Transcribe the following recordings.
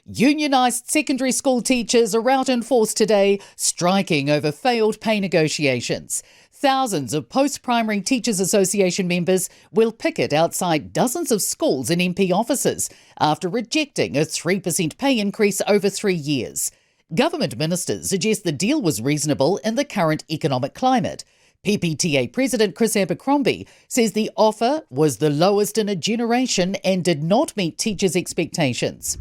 Unionised secondary school teachers are out in force today, striking over failed pay negotiations. Thousands of Post-Primary Teachers Association members will picket outside dozens of schools and MP offices after rejecting a 3% pay increase over 3 years. Government ministers suggest the deal was reasonable in the current economic climate. PPTA President Chris Abercrombie says the offer was the lowest in a generation and did not meet teachers' expectations.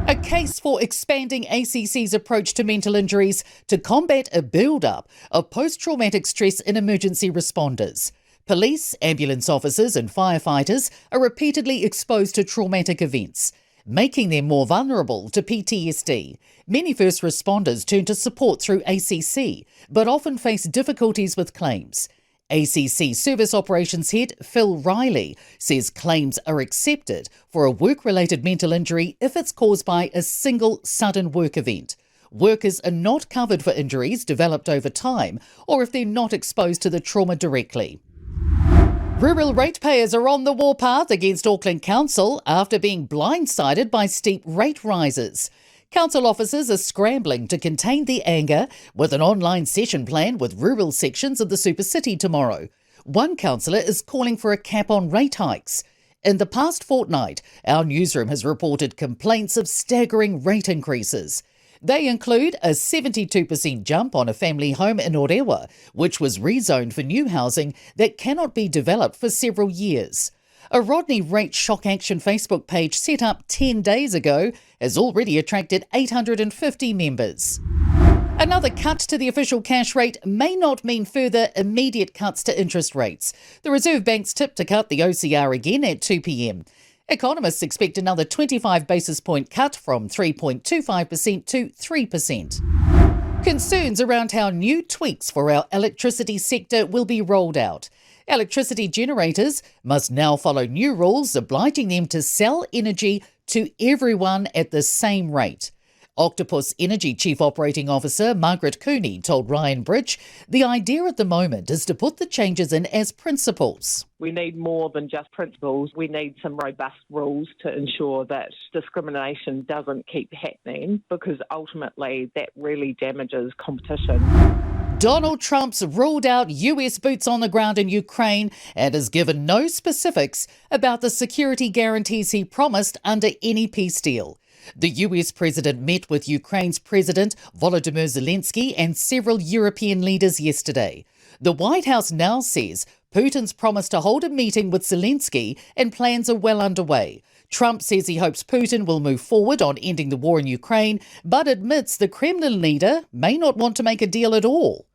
A case for expanding ACC's approach to mental injuries to combat a build-up of post-traumatic stress in emergency responders. Police, ambulance officers and firefighters are repeatedly exposed to traumatic events, making them more vulnerable to PTSD. Many first responders turn to support through ACC, but often face difficulties with claims. ACC Service Operations Head Phil Riley says claims are accepted for a work-related mental injury if it's caused by a single sudden work event. Workers are not covered for injuries developed over time or if they're not exposed to the trauma directly. Rural ratepayers are on the warpath against Auckland Council after being blindsided by steep rate rises. Council officers are scrambling to contain the anger with an online session plan with rural sections of the Super City tomorrow. One councillor is calling for a cap on rate hikes. In the past fortnight, our newsroom has reported complaints of staggering rate increases. They include a 72% jump on a family home in Orewa, which was rezoned for new housing that cannot be developed for several years. A Rodney Rate Shock Action Facebook page set up 10 days ago has already attracted 850 members. Another cut to the official cash rate may not mean further immediate cuts to interest rates. The Reserve Bank's tipped to cut the OCR again at 2 p.m. Economists expect another 25 basis point cut from 3.25% to 3%. Concerns around how new tweaks for our electricity sector will be rolled out. Electricity generators must now follow new rules obliging them to sell energy to everyone at the same rate. Octopus Energy Chief Operating Officer Margaret Cooney told Ryan Bridge the idea at the moment is to put the changes in as principles. We need more than just principles. We need some robust rules to ensure that discrimination doesn't keep happening, because ultimately that really damages competition. Donald Trump's ruled out US boots on the ground in Ukraine and has given no specifics about the security guarantees he promised under any peace deal. The US president met with Ukraine's President Volodymyr Zelensky and several European leaders yesterday. The White House now says Putin's promised to hold a meeting with Zelensky and plans are well underway. Trump says he hopes Putin will move forward on ending the war in Ukraine, but admits the Kremlin leader may not want to make a deal at all.